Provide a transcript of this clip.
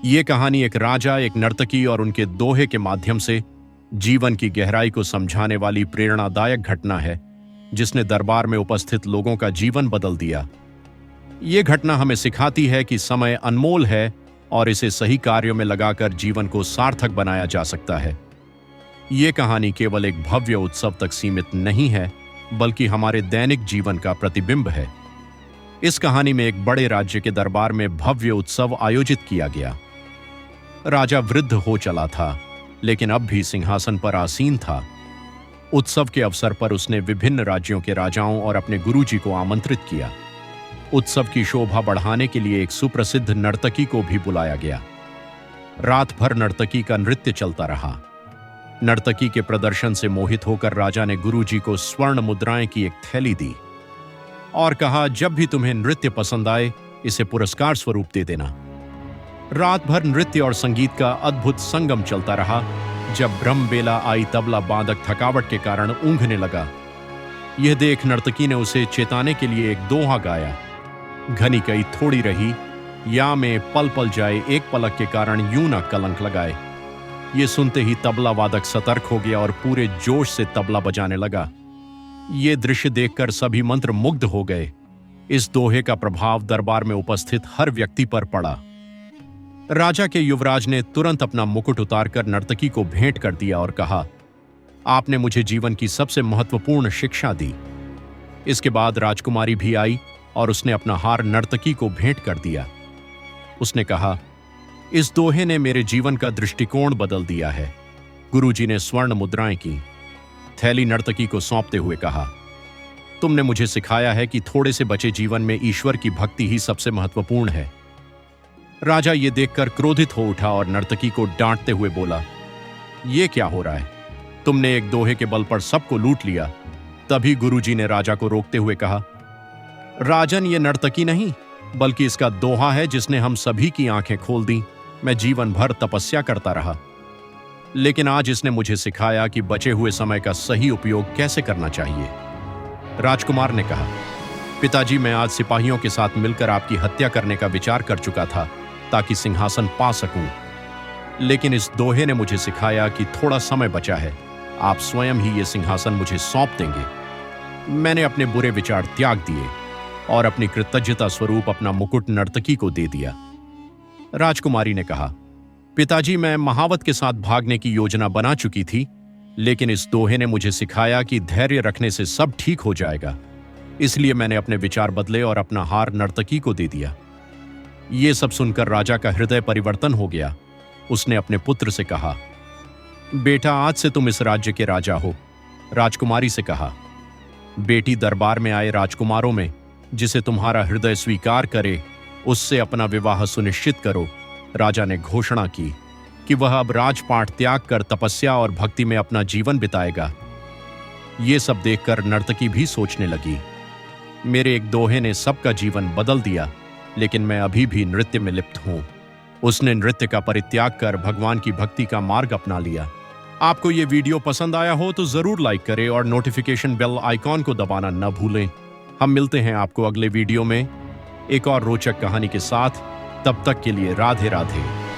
ये कहानी एक राजा, एक नर्तकी और उनके दोहे के माध्यम से जीवन की गहराई को समझाने वाली प्रेरणादायक घटना है, जिसने दरबार में उपस्थित लोगों का जीवन बदल दिया। ये घटना हमें सिखाती है कि समय अनमोल है और इसे सही कार्यों में लगाकर जीवन को सार्थक बनाया जा सकता है। ये कहानी केवल एक भव्य उत्सव तक सीमित नहीं है, बल्कि हमारे दैनिक जीवन का प्रतिबिंब है। इस कहानी में एक बड़े राज्य के दरबार में भव्य उत्सव आयोजित किया गया। राजा वृद्ध हो चला था, लेकिन अब भी सिंहासन पर आसीन था। उत्सव के अवसर पर उसने विभिन्न राज्यों के राजाओं और अपने गुरुजी को आमंत्रित किया। उत्सव की शोभा बढ़ाने के लिए एक सुप्रसिद्ध नर्तकी को भी बुलाया गया। रात भर नर्तकी का नृत्य चलता रहा। नर्तकी के प्रदर्शन से मोहित होकर राजा ने गुरुजी को स्वर्ण मुद्राएं की एक थैली दी और कहा, जब भी तुम्हें नृत्य पसंद आए, इसे पुरस्कार स्वरूप दे देना। रात भर नृत्य और संगीत का अद्भुत संगम चलता रहा। जब ब्रह्मबेला आई, तबला बादक थकावट के कारण ऊँघने लगा। यह देख नर्तकी ने उसे चेताने के लिए एक दोहा गाया, घनी कई थोड़ी रही, या में पल पल जाए, एक पलक के कारण यूं न कलंक लगाए। ये सुनते ही तबला वादक सतर्क हो गया और पूरे जोश से तबला बजाने लगा। ये दृश्य देखकर सभी मंत्र मुग्ध हो गए। इस दोहे का प्रभाव दरबार में उपस्थित हर व्यक्ति पर पड़ा। राजा के युवराज ने तुरंत अपना मुकुट उतारकर नर्तकी को भेंट कर दिया और कहा, आपने मुझे जीवन की सबसे महत्वपूर्ण शिक्षा दी। इसके बाद राजकुमारी भी आई और उसने अपना हार नर्तकी को भेंट कर दिया। उसने कहा, इस दोहे ने मेरे जीवन का दृष्टिकोण बदल दिया है। गुरुजी ने स्वर्ण मुद्राएं की। थैली नर्तकी को सौंपते हुए कहा, तुमने मुझे सिखाया है कि थोड़े से बचे जीवन में ईश्वर की भक्ति ही सबसे महत्वपूर्ण है। राजा ये देखकर क्रोधित हो उठा और नर्तकी को डांटते हुए बोला, ये क्या हो रहा है? तुमने एक दोहे के बल पर सबको लूट लिया। तभी गुरुजी ने राजा को रोकते हुए कहा, राजन, ये नर्तकी नहीं, बल्कि इसका दोहा है जिसने हम सभी की आंखें खोल दी। मैं जीवन भर तपस्या करता रहा, लेकिन आज इसने मुझे सिखाया कि बचे हुए समय का सही उपयोग कैसे करना चाहिए। राजकुमार ने कहा, पिताजी, मैं आज सिपाहियों के साथ मिलकर आपकी हत्या करने का विचार कर चुका था ताकि सिंहासन पा सकूं, लेकिन इस दोहे ने मुझे सिखाया कि थोड़ा समय बचा है। आप स्वयं ही ये सिंहासन मुझे सौंप देंगे। मैंने अपने बुरे विचार त्याग दिए और अपनी कृतज्ञता स्वरूप अपना मुकुट नर्तकी को दे दिया। राजकुमारी ने कहा, पिताजी, मैं महावत के साथ भागने की योजना बना चुकी थी, लेकिन इस दोहे ने मुझे सिखाया कि धैर्य रखने से सब ठीक हो जाएगा। इसलिए मैंने अपने विचार बदले और अपना हार नर्तकी को दे दिया। ये सब सुनकर राजा का हृदय परिवर्तन हो गया। उसने अपने पुत्र से कहा, बेटा, आज से तुम इस राज्य के राजा हो। राजकुमारी से कहा, बेटी, दरबार में आए राजकुमारों में जिसे तुम्हारा हृदय स्वीकार करे, उससे अपना विवाह सुनिश्चित करो। राजा ने घोषणा की कि वह अब राजपाट त्याग कर तपस्या और भक्ति में अपना जीवन बिताएगा। ये सब देखकर नर्तकी भी सोचने लगी, मेरे एक दोहे ने सबका जीवन बदल दिया, लेकिन मैं अभी भी नृत्य में लिप्त हूं। उसने नृत्य का परित्याग कर भगवान की भक्ति का मार्ग अपना लिया। आपको ये वीडियो पसंद आया हो तो जरूर लाइक करें और नोटिफिकेशन बेल आइकॉन को दबाना न भूलें। हम मिलते हैं आपको अगले वीडियो में एक और रोचक कहानी के साथ। तब तक के लिए राधे राधे।